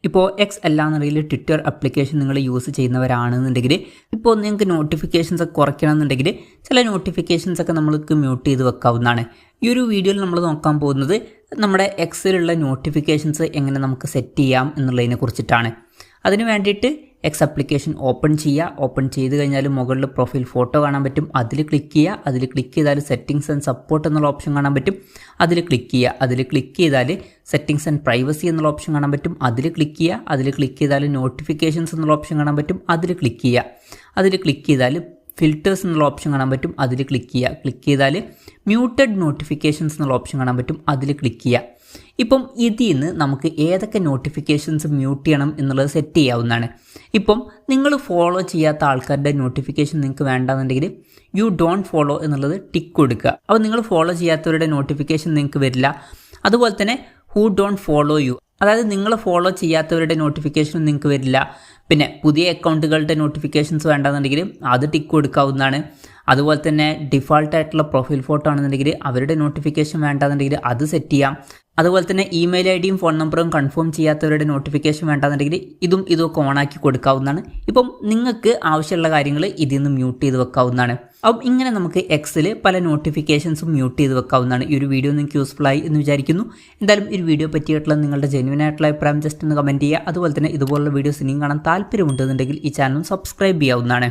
ഇപ്പോൾ എക്സ് അല്ലാന്നുണ്ടെങ്കിൽ Twitter application നിങ്ങൾ യൂസ് ചെയ്യുന്നവരാണെന്നുണ്ടെങ്കിൽ ഇപ്പോൾ നിങ്ങൾക്ക് നോട്ടിഫിക്കേഷൻസ് ഒക്കെ കുറയ്ക്കണമെന്നുണ്ടെങ്കിൽ ചില നോട്ടിഫിക്കേഷൻസ് ഒക്കെ നമ്മൾക്ക് മ്യൂട്ട് ചെയ്ത് വെക്കാവുന്നതാണ്. ഈ ഒരു വീഡിയോയിൽ നമ്മൾ നോക്കാൻ പോകുന്നത് നമ്മുടെ എക്സിലുള്ള നോട്ടിഫിക്കേഷൻസ് എങ്ങനെ നമുക്ക് സെറ്റ് ചെയ്യാം എന്നുള്ളതിനെ കുറിച്ചിട്ടാണ്. അതിന് വേണ്ടിയിട്ട് എക്സ് ആപ്ലിക്കേഷൻ ഓപ്പൺ ചെയ്യുക. ഓപ്പൺ ചെയ്ത് കഴിഞ്ഞാൽ മുകളിൽ പ്രൊഫൈൽ ഫോട്ടോ കാണാൻ പറ്റും, അതിൽ ക്ലിക്ക് ചെയ്യുക. അതിൽ ക്ലിക്ക് ചെയ്താൽ സെറ്റിംഗ്സ് ആൻഡ് സപ്പോർട്ട് എന്നുള്ള ഓപ്ഷൻ കാണാൻ പറ്റും, അതിൽ ക്ലിക്ക് ചെയ്യുക. അതിൽ ക്ലിക്ക് ചെയ്താൽ സെറ്റിംഗ്സ് ആൻഡ് പ്രൈവസി എന്നുള്ള ഓപ്ഷൻ കാണാൻ പറ്റും, അതിൽ ക്ലിക്ക് ചെയ്യുക. അതിൽ ക്ലിക്ക് ചെയ്താൽ നോട്ടിഫിക്കേഷൻസ് എന്നുള്ള ഓപ്ഷൻ കാണാൻ പറ്റും, അതിൽ ക്ലിക്ക് ചെയ്യുക. അതിൽ ക്ലിക്ക് ചെയ്താൽ ഫിൽറ്റേഴ്സ് എന്നുള്ള ഓപ്ഷൻ കാണാൻ പറ്റും, അതിൽ ക്ലിക്ക് ചെയ്യുക. ക്ലിക്ക് ചെയ്താൽ മ്യൂട്ടഡ് നോട്ടിഫിക്കേഷൻസ് എന്നുള്ള ഓപ്ഷൻ കാണാൻ പറ്റും, അതിൽ ക്ലിക്ക് ചെയ്യുക. ഇപ്പം ഇതിൽ നിന്ന് നമുക്ക് ഏതൊക്കെ നോട്ടിഫിക്കേഷൻസ് മ്യൂട്ട് ചെയ്യണം എന്നുള്ളത് സെറ്റ് ചെയ്യാവുന്നതാണ്. ഇപ്പം നിങ്ങൾ ഫോളോ ചെയ്യാത്ത ആൾക്കാരുടെ നോട്ടിഫിക്കേഷൻ നിങ്ങൾക്ക് വേണ്ടാന്നുണ്ടെങ്കിൽ യു ഡോണ്ട് ഫോളോ എന്നുള്ളത് ടിക്ക് കൊടുക്കുക. അപ്പോൾ നിങ്ങൾ ഫോളോ ചെയ്യാത്തവരുടെ നോട്ടിഫിക്കേഷൻ നിങ്ങൾക്ക് വരില്ല. അതുപോലെ തന്നെ ഹൂ ഡോണ്ട് ഫോളോ യു, അതായത് നിങ്ങൾ ഫോളോ ചെയ്യാത്തവരുടെ നോട്ടിഫിക്കേഷൻ നിങ്ങൾക്ക് വരില്ല. പിന്നെ പുതിയ അക്കൗണ്ടുകളുടെ നോട്ടിഫിക്കേഷൻസ് വേണ്ടാന്നുണ്ടെങ്കിൽ അത് ടിക്ക് കൊടുക്കാവുന്നതാണ്. അതുപോലെ തന്നെ ഡിഫാൾട്ടായിട്ടുള്ള പ്രൊഫൈൽ ഫോട്ടോ ആണെന്നുണ്ടെങ്കിൽ അവരുടെ നോട്ടിഫിക്കേഷൻ വേണ്ടാന്നുണ്ടെങ്കിൽ അത് സെറ്റ് ചെയ്യാം. അതുപോലെ തന്നെ ഇമെയിൽ ഐ ഡിയും ഫോൺ നമ്പറും കൺഫേം ചെയ്യാത്തവരുടെ നോട്ടിഫിക്കേഷൻ വേണ്ടാന്നുണ്ടെങ്കിൽ ഇതൊക്കെ ഓണാക്കി കൊടുക്കാവുന്നതാണ്. ഇപ്പം നിങ്ങൾക്ക് ആവശ്യമുള്ള കാര്യങ്ങൾ ഇതിൽ നിന്ന് മ്യൂട്ട് ചെയ്ത് വെക്കാവുന്നതാണ്. അപ്പം ഇങ്ങനെ നമുക്ക് എക്സിൽ പല നോട്ടിഫിക്കേഷൻസും മ്യൂട്ട് ചെയ്ത് വെക്കാവുന്നതാണ്. ഈ ഒരു വീഡിയോ നിങ്ങൾക്ക് യൂസ്ഫുൾ ആയി എന്ന് വിചാരിക്കുന്നു. എന്തായാലും ഈ ഒരു വീഡിയോ പറ്റിയിട്ടുള്ള നിങ്ങളുടെ ജെന്യുവൻ ആയിട്ടുള്ള അഭിപ്രായം ജസ്റ്റ് ഒന്ന് കമൻറ്റ് ചെയ്യുക. അതുപോലെ തന്നെ ഇതുപോലുള്ള വീഡിയോസ് ഇനിയും കാണാൻ താല്പര്യമുണ്ടെന്നുണ്ടെങ്കിൽ ഈ ചാനൽ സബ്സ്ക്രൈബ് ചെയ്യാവുന്നതാണ്.